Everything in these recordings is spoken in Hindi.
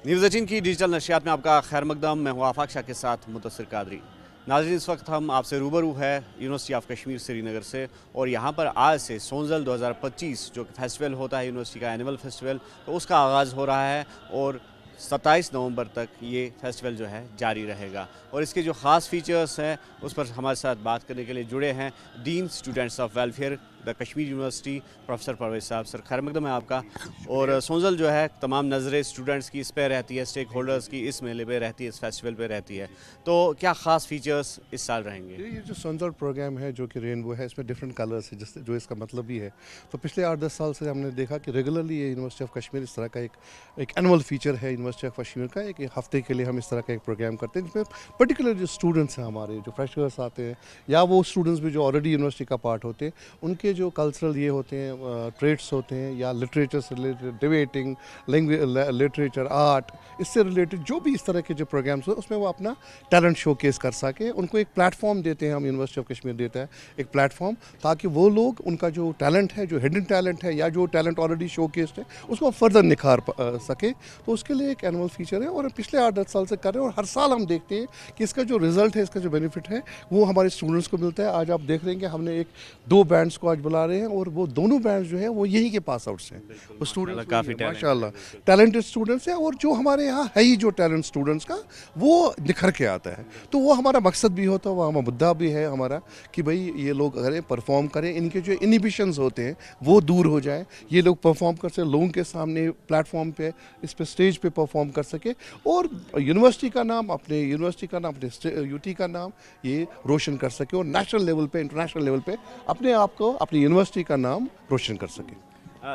न्यूज़ 18 की डिजिटल नशियात में आपका खैर मकदम। मैं हूँ आफाक शाह के साथ मुदस्सिर कादरी। नाज़रीन, इस वक्त हम आपसे रूबरू है यूनिवर्सिटी ऑफ कश्मीर श्रीनगर से, और यहाँ पर आज से सोनजल 2025 जो फेस्टिवल होता है यूनिवर्सिटी का एनुअल फेस्टिवल, तो उसका आगाज़ हो रहा है और 27 नवंबर तक ये फेस्टिवल जो है जारी रहेगा। और इसके जो ख़ास फीचर्स हैं उस पर हमारे साथ बात करने के लिए जुड़े हैं dean students of welfare the Kashmir university professor Parvez साहब। सर, खैर मकदम है आपका। और सोनजल जो है तमाम नज़रें स्टूडेंट्स की इस पे रहती है, स्टेक होल्डर्स की इस मेले पे रहती है, इस फेस्टिवल पे रहती है, तो क्या ख़ास फीचर्स इस साल रहेंगे? ये जो सोनजल प्रोग्राम है जो कि रेनबो है, इसमें डिफरेंट कलर्स है, जिससे जो इसका मतलब भी है। तो पिछले 8-10 साल से हमने देखा कि रेगुलरली ये यूनिवर्सिटी ऑफ कश्मीर इस तरह का एक एनुअल फीचर है यूनिवर्सिटी ऑफ कश्मीर का। एक हफ्ते के लिए हम इस तरह का एक प्रोग्राम करते हैं जिसमें पर्टिकुलर जो स्टूडेंट्स हैं हमारे, जो फ्रेशर्स आते हैं या वो स्टूडेंट्स भी जो ऑलरेडी यूनिवर्सिटी का पार्ट होते हैं, उनके जो कल्चरल ये होते हैं, ट्रेड्स होते हैं या लिटरेचर से रिलेटेड, डिबेटिंग, लिटरेचर, आर्ट, इससे रिलेटेड जो भी इस तरह के जो प्रोग्राम्स हो उसमें वो अपना टैलेंट शोकेस कर सके। उनको एक प्लेटफॉर्म देते हैं, हम यूनिवर्सिटी ऑफ कश्मीर देता है एक प्लेटफॉर्म, ताकि वो लोग उनका जो टैलेंट है, जो हिडन टैलेंट है या जो टैलेंट ऑलरेडी शोकेस्ड है, उसको फर्दर निखार सके। तो उसके लिए एक एनुअल फीचर है और पिछले 8-10 साल से कर रहे हैं, और हर साल हम देखते हैं कि इसका जो रिजल्ट है, इसका जो बेनिफिट है वो हमारे स्टूडेंट्स को मिलता है। आज आप देख रहे हैं कि हमने 2 बैंड्स को आज बुला रहे हैं और वो दोनों बैंड्स जो है वो यहीं के पास आउट्स हैं। वो स्टूडेंट्स काफ़ी माशाल्लाह टैलेंटेड स्टूडेंट्स हैं, और जो हमारे यहाँ है ही जो टैलेंट स्टूडेंट्स का वो निखर के आता है। तो वो हमारा मकसद भी होता है, वो हमारा मुद्दा भी है हमारा कि भाई ये लोग अगर परफॉर्म करें, इनके जो इनहिबिशंस होते हैं वो दूर हो जाए, ये लोग परफॉर्म कर सकें लोगों के सामने, प्लेटफॉर्म पे, इस पे स्टेज पे परफॉर्म कर सके, और यूनिवर्सिटी का नाम, अपने यूनिवर्सिटी का नाम, अपने यूटी का नाम ये रोशन कर सके, और नेशनल लेवल पे, इंटरनेशनल लेवल पे अपने आप को, अपनी यूनिवर्सिटी का नाम रोशन कर सके।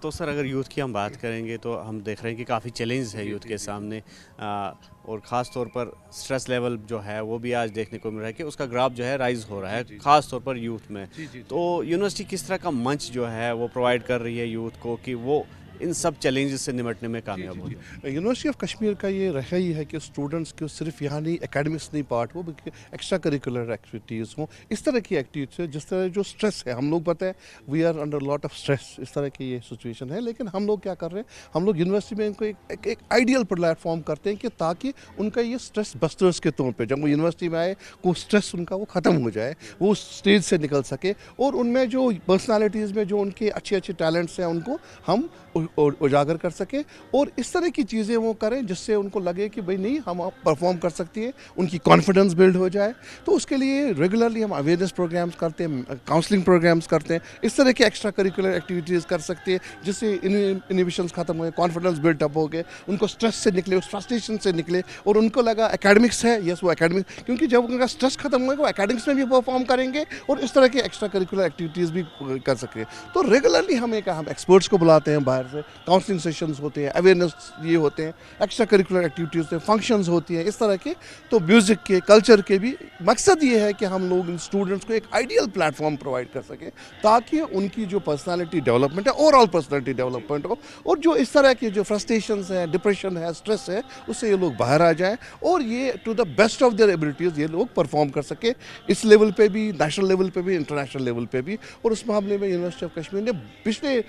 तो सर, अगर यूथ की हम बात करेंगे तो हम देख रहे हैं कि काफ़ी चैलेंज है यूथ के सामने, और ख़ास तौर पर स्ट्रेस लेवल जो है वो भी आज देखने को मिल रहा है कि उसका ग्राफ जो है राइज़ हो रहा है, ख़ास तौर पर यूथ में। तो यूनिवर्सिटी किस तरह का मंच जो है वो प्रोवाइड कर रही है यूथ को कि वो इन सब चैलेंजेस से निपटने में कामयाब हो जाए? यूनिवर्सिटी ऑफ कश्मीर का ये रहा ही है कि स्टूडेंट्स को सिर्फ यहाँ नहीं एकेडमिक्स नहीं पार्ट हो, बल्कि एक्स्ट्रा करिकुलर एक्टिविटीज़ हों, इस तरह की एक्टिविटीज़, जिस तरह जो स्ट्रेस है, हम लोग पता है we are under lot of stress, इस तरह की ये सिचुएशन है, लेकिन हम लोग क्या कर रहे हैं, हम लोग यूनिवर्सिटी में इनको एक आइडियल प्लेटफॉर्म करते हैं कि ताकि उनका ये स्ट्रेस बस्टर्स के तौर पर जब वो यूनिवर्सिटी में आए, वो स्ट्रेस उनका वो ख़त्म हो जाए, वो स्टेज से निकल सके, और उनमें जो पर्सनैलिटीज़ में जो उनके अच्छे अच्छे टैलेंट्स हैं उनको हम उजागर कर सके, और इस तरह की चीज़ें वो करें जिससे उनको लगे कि भाई नहीं, हम आप परफॉर्म कर सकती है, उनकी कॉन्फिडेंस बिल्ड हो जाए। तो उसके लिए रेगुलरली हम अवेयरनेस प्रोग्राम्स करते हैं, काउंसलिंग प्रोग्राम्स करते हैं, इस तरह की एक्स्ट्रा करिकुलर एक्टिविटीज़ कर सकते हैं जिससे इनहिबिशंस खत्म हो, कॉन्फिडेंस बिल्डअप हो गए, उनको स्ट्रेस से निकले, उस फ्रस्ट्रेशन से निकले, और उनको लगा एकेडमिक्स है, यस वो एकेडमिक्स, क्योंकि जब उनका स्ट्रेस खत्म होगा वो एकेडमिक्स में भी परफॉर्म करेंगे और इस तरह की एक्स्ट्रा करिकुलर एक्टिविटीज़ भी कर सकें। तो रेगुलरली हम एक्सपर्ट्स को बुलाते हैं बाहर से, काउंसलिंग सेशंस होते हैं, अवेयरनेस ये होते हैं, एक्स्ट्रा करिकुलर एक्टिविटीज़ होते हैं, फंक्शंस होती हैं, इस तरह के। तो म्यूज़िक के, कल्चर के भी मकसद ये है कि हम लोग इन स्टूडेंट्स को एक आइडियल प्लेटफॉर्म प्रोवाइड कर सकें, ताकि उनकी जो पर्सनालिटी डेवलपमेंट है, ओवरऑल पर्सनालिटी डेवलपमेंट हो, और जो इस तरह के जो फ्रस्ट्रेशंस हैं, डिप्रेशन है, स्ट्रेस है, उससे ये लोग बाहर आ जाएँ, और ये to the best of their abilities ये लोग परफॉर्म कर सके, इस लेवल पे भी, नेशनल लेवल पे भी, इंटरनेशनल लेवल पे भी। और उस मामले में यूनिवर्सिटी ऑफ कश्मीर ने पिछले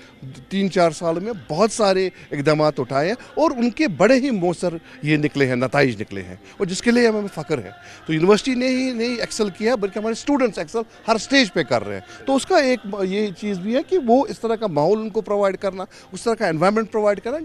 3-4 सालों में बहुत सारे इकदाम उठाए हैं, और उनके बड़े ही मौसर ये निकले हैं, नताइज निकले हैं, और जिसके लिए हमें फ़ख्र है। तो यूनिवर्सिटी ने ही नहीं एक्सेल किया, बल्कि हमारे स्टूडेंट्स एक्सेल हर स्टेज पे कर रहे हैं। तो उसका एक ये चीज़ भी है कि वो इस तरह का माहौल उनको प्रोवाइड करना, उस तरह का एनवायरनमेंट प्रोवाइड करना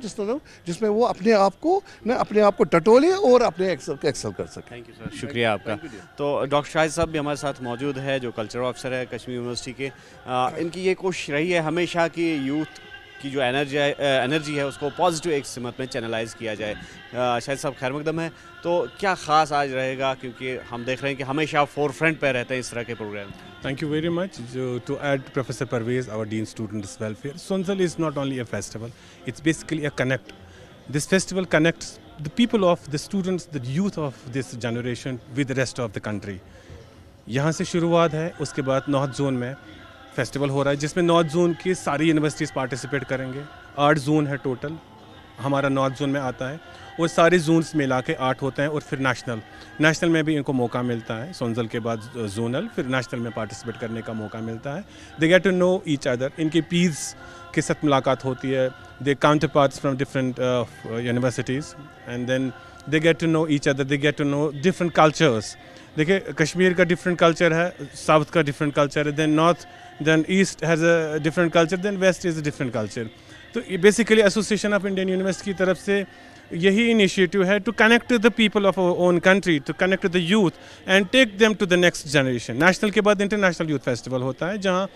जिसमें वो अपने आप को टटोले और अपने एक्सेल कर सकें। थैंक यू सर, शुक्रिया आपका। तो डॉक्टर शाहिद साहब भी हमारे साथ मौजूद है, जो कल्चरल ऑफिसर है कश्मीर यूनिवर्सिटी के। इनकी ये कोशिश रही है हमेशा कि यूथ की जो एनर्जी है उसको पॉजिटिव एक सिमत में चैनलाइज किया जाए। शाहिद साहब, खैर मकदम है। तो क्या ख़ास आज रहेगा, क्योंकि हम देख रहे हैं कि हमेशा फोर फ्रंट पर रहते हैं इस तरह के programme? Thank you very much. To add Professor Parvez, our Dean Students Welfare, Sonzal is not only a festival, it's basically a connect. This festival connects the people of the students, the youth of this generation with the rest of the country. यहाँ से शुरुआत है, उसके बाद नॉर्थ जोन में फेस्टिवल हो रहा है जिसमें नॉर्थ जोन की सारी यूनिवर्सिटीज़ पार्टिसिपेट करेंगे। 8 जोन है टोटल, हमारा नॉर्थ जोन में आता है, और सारे जोन्स मिला के 8 होते हैं, और फिर नेशनल में भी इनको मौका मिलता है, सोनजल के बाद जोनल, फिर नेशनल में पार्टिसिपेट करने का मौका मिलता है। They get to know each other, इनके पीर्स के साथ मुलाकात होती है, they counter parts from different universities, and then they get to know each other, they get to know different cultures. देखिए, कश्मीर का डिफरेंट कल्चर है, साउथ का डिफरेंट कल्चर है, then north, then east has a different culture, then west is a different culture. तो ये basically association of Indian university की तरफ से यही इनिशिएटिव है, to connect to the people of our own country, to connect to the youth and take them to the next generation. National के बाद इंटरनेशनल यूथ फेस्टिवल होता है, जहाँ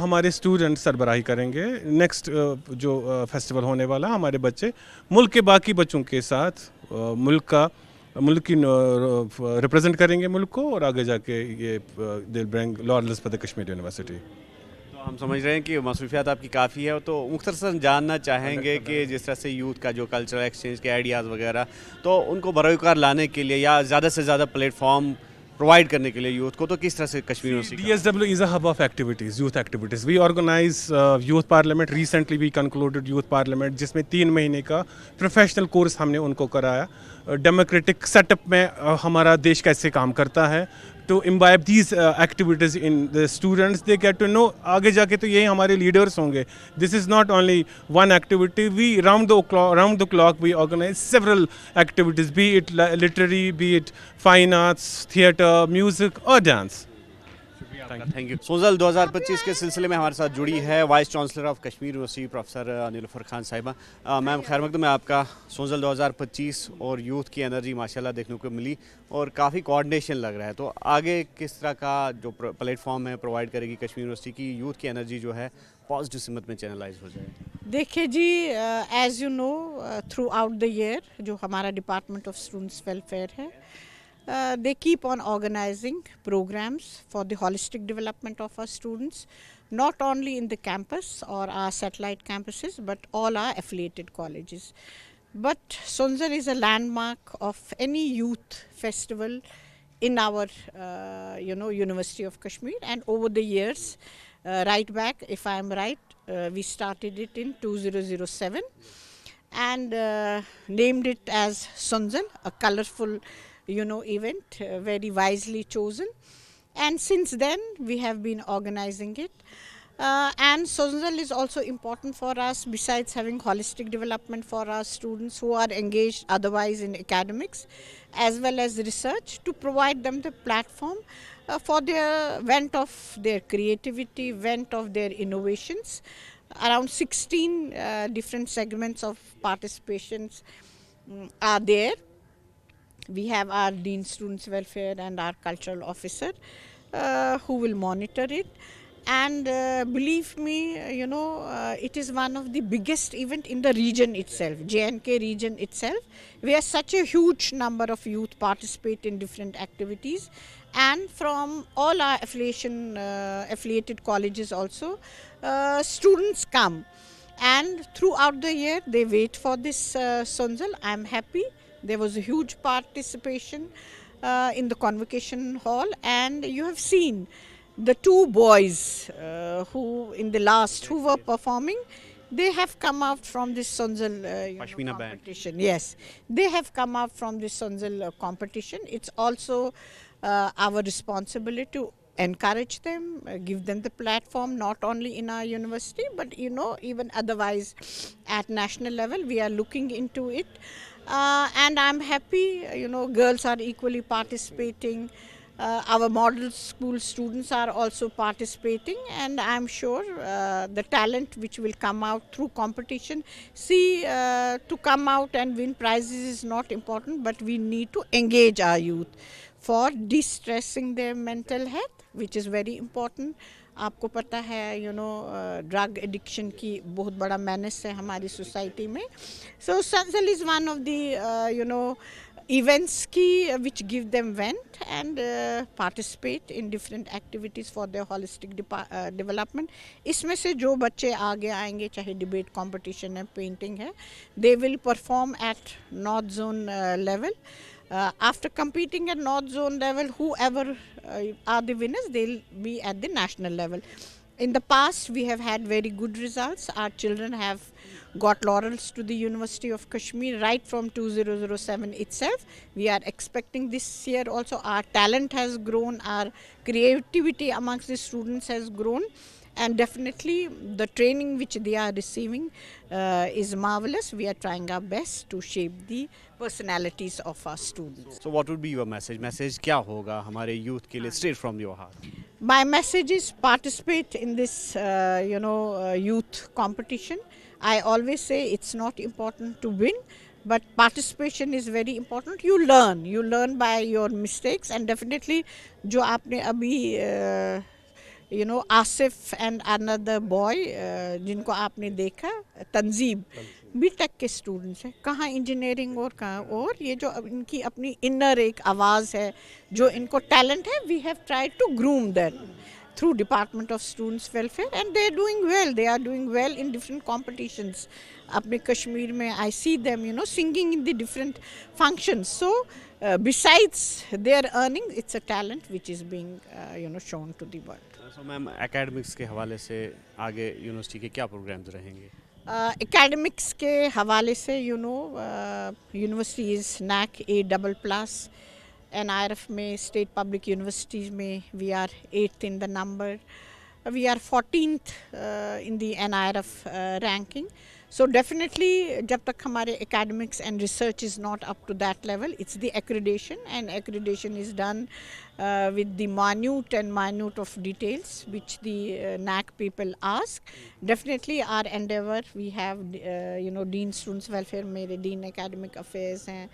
हमारे स्टूडेंट सरबराही करेंगे। नेक्स्ट जो फेस्टिवल होने वाला, हमारे बच्चे मुल्क के बाकी बच्चों के साथ मुल्क की रिप्रेजेंट करेंगे मुल्क को, और आगे जाके ये दिल bring laurels for the Kashmir university. तो हम समझ रहे हैं कि मसरूफियात आपकी काफ़ी है, तो मुख्तसरन जानना चाहेंगे कि जिस तरह से यूथ का जो कल्चरल एक्सचेंज के आइडियाज़ वगैरह, तो उनको बरोकार लाने के लिए या ज़्यादा से ज़्यादा प्लेटफॉर्म प्रोवाइड करने के लिए यूथ को, तो किस तरह से Kashmir university DSW is a hub of activities, youth activities. We organize youth parliament. Recently we concluded youth parliament, जिसमें 3 महीने का प्रोफेशनल कोर्स हमने उनको कराया। डेमोक्रेटिक सेटअप में हमारा देश कैसे काम करता है, to imbibe these activities in the students, they get to know, आगे जाके तो यही हमारे लीडर्स होंगे। This is not only one activity, we round the clock we organize several activities, be it literary, be it fine arts, theatre, music or dance. Thank you. Sonjal 2025 के सिलसिले में हमारे साथ जुड़ी है vice chancellor of Kashmir university professor Nilufar Khan Sahiba. Ma'am, खैर मकदम है आपका। सोनजल 2025 और यूथ की एनर्जी माशाल्लाह देखने को मिली और काफ़ी कोऑर्डिनेशन लग रहा है, तो आगे किस तरह का जो प्लेटफॉर्म है प्रोवाइड करेगी कश्मीर यूनिवर्सिटी की यूथ की एनर्जी जो है पॉजिटिव सिमत में चैनलाइज हो जाए? देखिए जी, as you know, throughout the year जो हमारा डिपार्टमेंट ऑफ स्टूडेंट्स वेलफेयर है, they keep on organizing programs for the holistic development of our students, not only in the campus or our satellite campuses, but all our affiliated colleges. But Sonzal is a landmark of any youth festival in our University of Kashmir, and over the years, right back, if I am right, we started it in 2007 and named it as Sonzal, a colorful event, very wisely chosen, and since then we have been organizing it. And Sonzal is also important for us, besides having holistic development for our students who are engaged otherwise in academics as well as research, to provide them the platform for their vent of their creativity, vent of their innovations. Around 16 different segments of participations are there. We have our Dean Students Welfare and our Cultural Officer who will monitor it. And believe me, it is one of the biggest event in the region itself, J&K region itself, where such a huge number of youth participate in different activities. And from all our affiliated colleges also, students come. And throughout the year, they wait for this Sonzal. I am happy. There was a huge participation in the convocation hall, and you have seen the 2 boys who were performing. They have come out from this Sonzal competition. Band. Yes, they have come out from this Sonzal competition. It's also our responsibility to encourage them, give them the platform, not only in our university, but even otherwise at national level. We are looking into it. And I'm happy, girls are equally participating. Our model school students are also participating, and I'm sure the talent which will come out through competition, to come out and win prizes is not important, but we need to engage our youth for de-stressing their mental health, which is very important. आपको पता है ड्रग एडिक्शन की बहुत बड़ा मेनेस है हमारी सोसाइटी में. सो Sonzal is one of the events which give them vent and participate in different activities for their holistic development. इसमें से जो बच्चे आगे आएंगे, चाहे डिबेट कंपटीशन है, पेंटिंग है, they will perform at North Zone level. After competing at North Zone level, whoever are the winners, they'll be at the national level. In the past, we have had very good results. Our children have got laurels to the University of Kashmir right from 2007 itself. We are expecting this year also. Our talent has grown, our creativity amongst the students has grown, and definitely the training which they are receiving is marvelous. We are trying our best to shape the personalities of our students. So what would be your message? Message क्या होगा हमारे youth के लिए straight from your heart? My message is participate in this, youth competition. I always say it's not important to win, but participation is very important. You learn by your mistakes, and definitely जो आपने अभी आसिफ एंड अनदर बॉय जिनको आपने देखा, तंजीब बीटेक के स्टूडेंट्स हैं, कहाँ इंजीनियरिंग और कहाँ, और ये जो इनकी अपनी इनर एक आवाज़ है, जो इनको टैलेंट है, we have tried to groom that through Department of Students Welfare, and they are doing well. They are doing well in different competitions. अपने कश्मीर में I see them, singing in the different functions. So besides their earning, it's a talent which is being, shown to the world. So ma'am academics के हवाले से आगे यूनिवर्सिटी के क्या प्रोग्राम्स रहेंगे? Academics के हवाले से, university is NAC A++. NIRF में स्टेट पब्लिक यूनिवर्सिटीज़ में we are 8th in the number. We are 14th in the NIRF ranking. So definitely जब तक हमारे academics and research is not up to that level, it's the accreditation, and accreditation is done with the minute of details which the NAC people ask. Definitely our endeavor, we have Dean Students Welfare, मेरे Dean Academic Affairs हैं,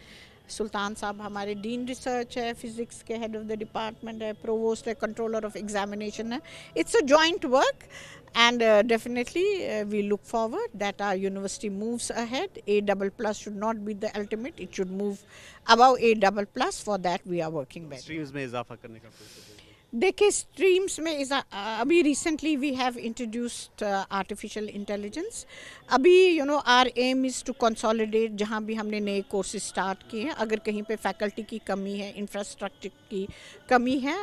सुल्तान साहब हमारे डीन रिसर्च है, फिज़िक्स के हेड ऑफ द डिपार्टमेंट है, प्रोवोस्ट है, कंट्रोलर ऑफ एग्जामिनेशन है. It's a joint work, and definitely we look forward that our university moves ahead. A++ should not be the ultimate, it should move above A++. For that we are working very. Streams में इजाफा करने का कोशिश है? देखिए, स्ट्रीम्स में अभी recently we have introduced artificial intelligence. अभी our aim is to consolidate. जहाँ भी हमने नए कोर्सेज स्टार्ट किए हैं, अगर कहीं पे फैकल्टी की कमी है, इंफ्रास्ट्रक्चर की कमी है,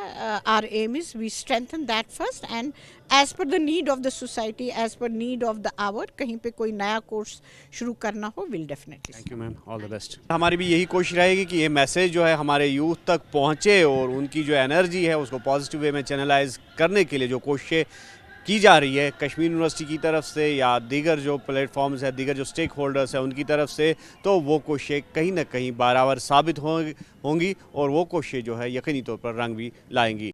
our aim is we strengthen that first, and as per the need of the society, as per need of the hour, कहीं पे कोई नया कोर्स शुरू करना हो, will definitely. Thank you ma'am, all the best. हमारी भी यही कोशिश रहेगी कि ये मैसेज जो है हमारे यूथ तक पहुँचे, और उनकी जो एनर्जी है उसको पॉजिटिव वे में चैनलाइज करने के लिए जो कोशिशें की जा रही है कश्मीर यूनिवर्सिटी की तरफ से या दीगर जो प्लेटफॉर्म्स है, दीगर जो स्टेक होल्डर्स हैं उनकी तरफ से, तो वो कोशिशें कहीं ना कहीं बराबर साबित होंगी, और वो कोशिशें जो है यकीनी तौर पर रंग भी लाएंगी.